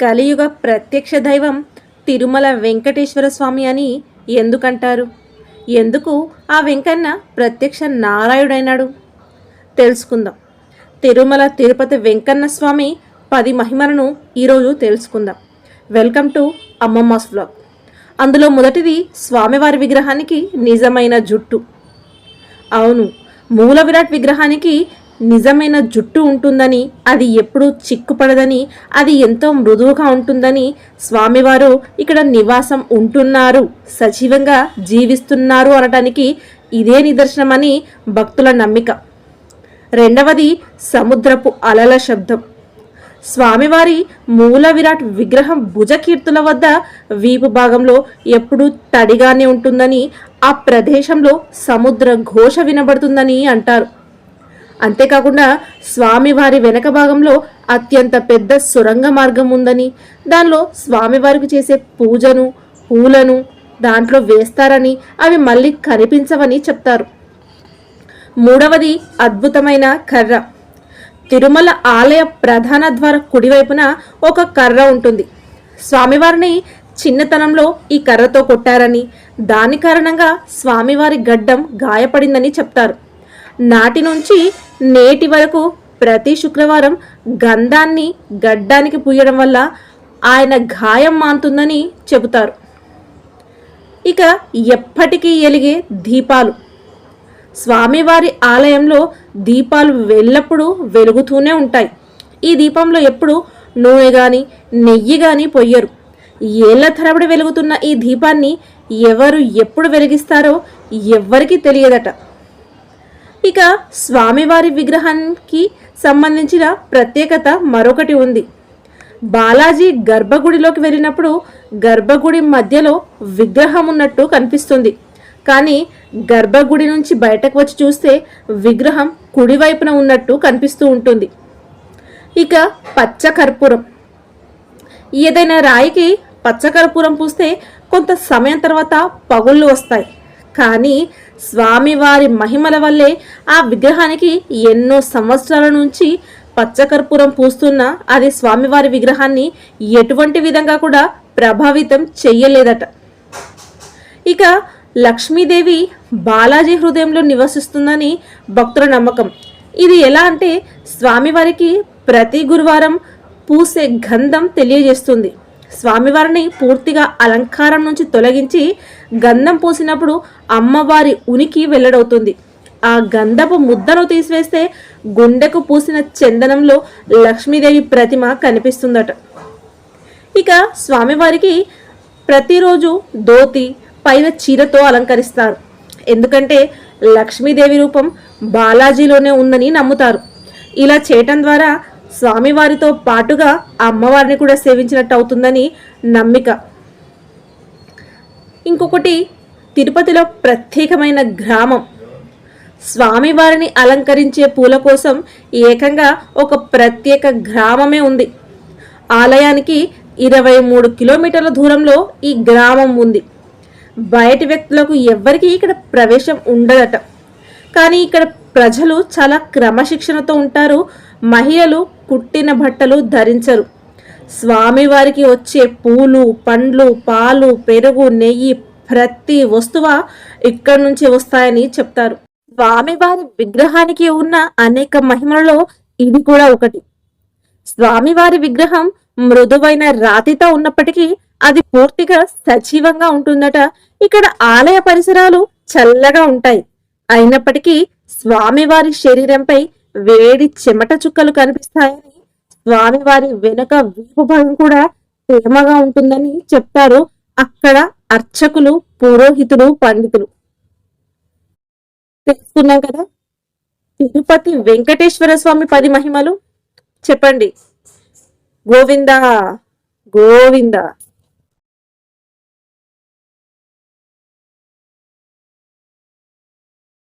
కలియుగ ప్రత్యక్ష దైవం తిరుమల వెంకటేశ్వర స్వామి అని ఎందుకంటారు? ఎందుకు ఆ వెంకన్న ప్రత్యక్ష నారాయుడైనాడు? తెలుసుకుందాం. తిరుమల తిరుపతి వెంకన్న స్వామి 10 మహిమలను ఈరోజు తెలుసుకుందాం. Welcome to అమ్మమ్మస్ vlog. అందులో మొదటిది స్వామివారి విగ్రహానికి నిజమైన జుట్టు. అవును, మూల విరాట్ విగ్రహానికి నిజమైన జుట్టు ఉంటుందని, అది ఎప్పుడూ చిక్కుపడదని, అది ఎంతో మృదువుగా ఉంటుందని, స్వామివారు ఇక్కడ నివాసం ఉంటున్నారు, సజీవంగా జీవిస్తున్నారు అనటానికి ఇదే నిదర్శనమని భక్తుల నమ్మిక. రెండవది సముద్రపు అలల శబ్దం. స్వామివారి మూల విరాట్ విగ్రహం భుజకీర్తుల వద్ద వీపు భాగంలో ఎప్పుడూ తడిగానే ఉంటుందని, ఆ ప్రదేశంలో సముద్ర ఘోష వినబడుతుందని అంటారు. అంతేకాకుండా స్వామివారి వెనక భాగంలో అత్యంత పెద్ద సొరంగ మార్గం ఉందని, దానిలో స్వామివారికి చేసే పూజను, పూలను దాంట్లో వేస్తారని, అవి మళ్ళీ కనిపించవని చెప్తారు. మూడవది అద్భుతమైన కర్ర. తిరుమల ఆలయ ప్రధాన ద్వార కుడివైపున ఒక కర్ర ఉంటుంది. స్వామివారిని చిన్నతనంలో ఈ కర్రతో కొట్టారని, దాని కారణంగా స్వామివారి గడ్డం గాయపడిందని చెప్తారు. నాటి నుంచి నేటి వరకు ప్రతి శుక్రవారం గంధాన్ని గడ్డానికి పూయడం వల్ల ఆయన గాయం మానుతుందని చెబుతారు. ఇక ఎప్పటికీ ఎలిగే దీపాలు. స్వామివారి ఆలయంలో దీపాలు ఎల్లప్పుడూ వెలుగుతూనే ఉంటాయి. ఈ దీపంలో ఎప్పుడు నూనె కానీ నెయ్యి కానీ పొయ్యరు. ఏళ్ల తరబడి వెలుగుతున్న ఈ దీపాన్ని ఎవరు ఎప్పుడు వెలిగిస్తారో ఎవ్వరికీ తెలియదట. ఇక స్వామివారి విగ్రహానికి సంబంధించిన ప్రత్యేకత మరొకటి ఉంది. బాలాజీ గర్భగుడిలోకి వెళ్ళినప్పుడు గర్భగుడి మధ్యలో విగ్రహం ఉన్నట్టు కనిపిస్తుంది. కానీ గర్భగుడి నుంచి బయటకు వచ్చి చూస్తే విగ్రహం కుడివైపున ఉన్నట్టు కనిపిస్తూ ఉంటుంది. ఇక పచ్చకర్పూరం. ఏదైనా రాయికి పచ్చకర్పూరం పూస్తే కొంత సమయం తర్వాత పగుళ్ళు వస్తాయి. కానీ స్వామివారి మహిమల వల్లే ఆ విగ్రహానికి ఎన్నో సంవత్సరాల నుంచి పచ్చకర్పూరం పూస్తున్నా అది స్వామివారి విగ్రహాన్ని ఎటువంటి విధంగా కూడా ప్రభావితం చెయ్యలేదట. ఇక లక్ష్మీదేవి బాలాజీ హృదయంలో నివసిస్తుందని భక్తుల నమ్మకం. ఇది ఎలా అంటే, స్వామివారికి ప్రతి గురువారం పూసే గంధం తెలియజేస్తుంది. స్వామివారిని పూర్తిగా అలంకారం నుంచి తొలగించి గంధం పూసినప్పుడు అమ్మవారి ఉనికి వెల్లడవుతుంది. ఆ గంధపు ముద్దను తీసివేస్తే గుండెకు పూసిన చందనంలో లక్ష్మీదేవి ప్రతిమ కనిపిస్తుందట. ఇక స్వామివారికి ప్రతిరోజు ధోతి పైన చీరతో అలంకరిస్తారు. ఎందుకంటే లక్ష్మీదేవి రూపం బాలాజీలోనే ఉందని నమ్ముతారు. ఇలా చేయటం ద్వారా స్వామివారితో పాటుగా అమ్మవారిని కూడా సేవించినట్టు అవుతుందని నమ్మిక. ఇంకొకటి తిరుపతిలో ప్రత్యేకమైన గ్రామం. స్వామివారిని అలంకరించే పూల కోసం ఏకంగా ఒక ప్రత్యేక గ్రామమే ఉంది. ఆలయానికి 23 కిలోమీటర్ల దూరంలో ఈ గ్రామం ఉంది. బయటి వ్యక్తులకు ఎవ్వరికీ ఇక్కడ ప్రవేశం ఉండదట. కానీ ఇక్కడ ప్రజలు చాలా క్రమశిక్షణతో ఉంటారు. మహిళలు కుట్టిన బట్టలు ధరించరు. స్వామివారికి వచ్చే పూలు, పండ్లు, పాలు, పెరుగు, నెయ్యి ప్రతి వస్తువు ఇక్కడి నుంచి వస్తాయని చెప్తారు. స్వామివారి విగ్రహానికి ఉన్న అనేక మహిమలలో ఇది కూడా ఒకటి. స్వామివారి విగ్రహం మృదువైన రాతితో ఉన్నప్పటికీ అది పూర్తిగా సజీవంగా ఉంటుందట. ఇక్కడ ఆలయ పరిసరాలు చల్లగా ఉంటాయి. అయినప్పటికీ స్వామివారి శరీరంపై వేడి చెమట చుక్కలు కనిపిస్తాయని, స్వామివారి వెనుక వీపు భాగం కూడా తేమగా ఉంటుందని చెప్తారు అక్కడ అర్చకులు, పురోహితులు, పండితులు. తెలుసుకున్నాం కదా తిరుపతి వెంకటేశ్వర స్వామి 10 మహిమలు. చెప్పండి. గోవింద గోవింద.